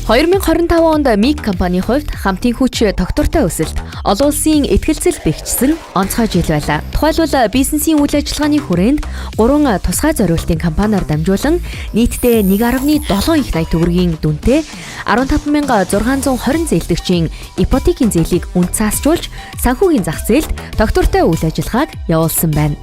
2025 онд МИГ компанийн хувьд хамтын хүч тогтвортой өсөлт, олон улсын итгэлцэл бэхжсэн онцгой жил байлаа. Тухайлбал бизнесийн үйл ажиллагааны хүрээнд 3 тусгай зориултын компаниар дамжуулан нийтдээ 1.7 их найт төгрөгийн дүнтэй 15,620 зээлдэгчийн ипотекийн зээлийг үнд цаасжуулж санхүүгийн зах зээлд тогтвортой үйл ажиллагааг явуулсан байна.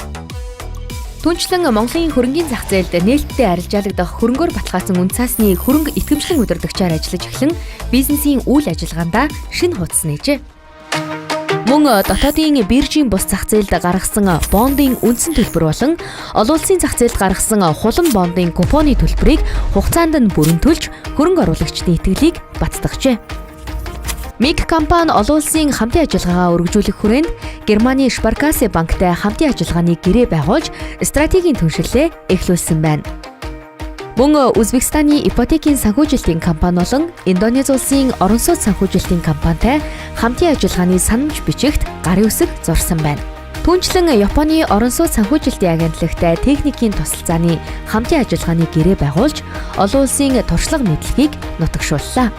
Түүнчлэн Монголын хөрөнгийн зах зээлд нээлттэй арилжаалагдах хөрөнгөөр баталгаажсан үн цасны хөрөнгө итгэмжлэн удирдагчаар ажиллаж эхлэн бизнесийн үйл ажиллагаандаа шинэ хуудас нээжээ. Мөн дотоодын биржийн бус зах зээлд гаргасан бондын үндсэн төлбөр болон олон улсын зах зээлд гаргасан хулан бондын купоны төлбөрийг хугацаанд нь бүрэн төлж хөрөнгө оруулагчдын итгэлийг баттгажээ. МИГ компани олон улсын хамтын ажиллагаагаа өргөжүүлэх хүрээнд Германы Sparkasse банктай хамтын ажиллагааны гэрээ байгуулж стратегийн түншлэлээ эхлүүлсэн байна. Мөн Узбекистаны ипотекийн санхүүжилтийн компани болон Индонез улсын орон сууц санхүүжилтийн компанитай хамтын ажиллагааны санамж бичигт гарын үсэг зурсан байна. Түүнчлэн Японы орон сууц санхүүжилтийн агентлагтай техникийн тусалцааны хамтын ажиллагааны гэрээ байгуулж олон улсын туршлага мэдлэгийг нутагшууллаа.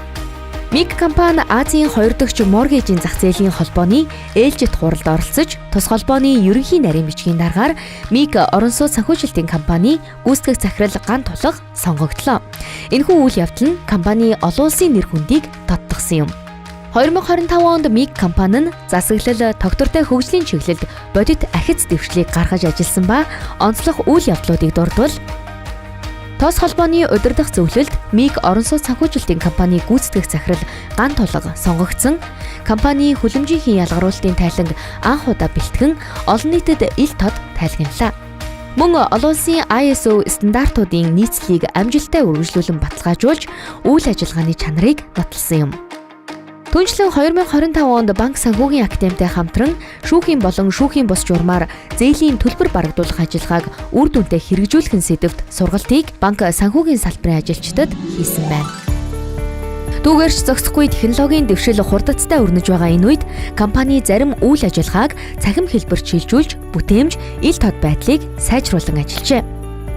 МИГ компани Азийн 2 дахь моргежийн зах зээлийн холбооны ээлжит хуралд оролцож, тус холбооны ерөнхий нарийн бичгийн дараагаар МИГ орон сууц санхүүжилтийн компани гүйцэтгэх захирал ган тулга сонгогдлоо. Энэхүү үйл явдал нь компани олон улсын нэр хүндийг тодтогсон юм. 2025 онд МИГ компани нь засаглал, тогтвортой хөгжлийн чиглэлд бодит ахиц дэвшлийг гаргаж ажилласан ба онцлог үйл явдлуудыг дурдвал тос холбооны удирдах зөвлөлд МИГ орон сууц санхүүжилтийн компани гүйцэтгэх захирал ган тулга сонгогдсон. Компани хүлэмжийн ялгаруулалтын тайланг анх удаа бэлтгэн олон нийтэд ил тод тайлгналаа. Мөн олон улсын ISO стандартуудын нийцлэлийг амжилттай үргэлжлүүлэн баталгаажуулж үйл ажиллагааны чанарыг нотолсон юм. Түүнчлэн 2025 онд банк санхүүгийн академитай хамтран шүүхийн болон шүүхийн бус журмаар зээлийн төлбөр барагдуулах ажиллагааг үр дүнтэй хэрэгжүүлэх сэдвт сургалтыг банк санхүүгийн салбарын ажилчдад хийсэн байна. Түүгээрч зохицохгүй технологийн дэвшил хурдцтай өрнөж байгаа энэ үед компани зарим үйл ажиллагааг цахим хэлбэрт шилжүүлж, бүтээмж, ил тод байдлыг сайжруулан ажиллажээ.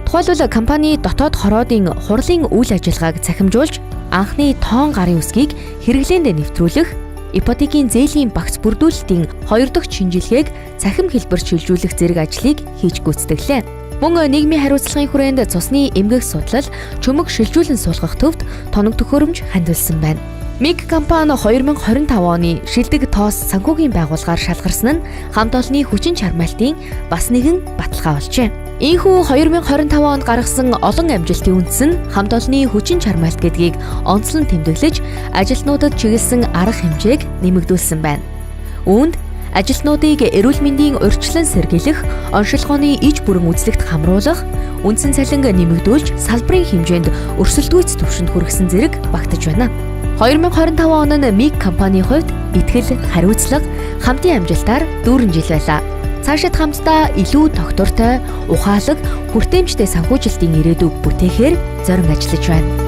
Тухайлбал компани дотоод хороодын хурлын үйл ажиллагааг цахимжуулж, анхны тоон гарын үсгийг хэрэглээнд нэвтрүүлэх, ипотекийн зээлийн багц бүрдүүлэлтийн 2 дахь шинжилгээг цахим хэлбэрт шилжүүлэх зэрэг ажлыг хийж гүйцэтгэлээ. Мөн нийгмийн хариуцлагын хүрээнд цусны эмгэг судлал, чөмөг шилжүүлэн суулгах төвд тоног төхөөрөмж хандвалсан байна. МИГ компани 2025 оны шилдэг тоос санхүүгийн байгууллагаар шалгарсан нь хамт олонны хүчин чармайлтын бас нэгэн баталгаа болжээ. Ийхүү 2025 онд гаргасан олон амжилтын үндэс нь хамт олонны хүчин чармайлт гэдгийг онцлон тэмдэглэж, ажилтнуудад чиглэсэн арга хэмжээг нэмэгдүүлсэн байна. Үүнд ажилтнуудыг эрүүл мэндийн урьдчилан сэргийлэх, оншилгооны иж бүрэн үзлэгт хамруулах, үндсэн цалин нэмэгдүүлж, салбарын хэмжээнд өрсөлдөөц түвшинд хүргэсэн зэрэг багтаж байна. 2025 он нь МИГ компанийн хувьд итгэл, хариуцлага, хамтын амжилтаар дүүрэн жил байлаа. Цаашид хамтдаа илүү тогтвортой, ухаалаг, хүртээмжтэй санхүүжилтийн ирээдүг бүтээхээр зорин ажиллаж байна.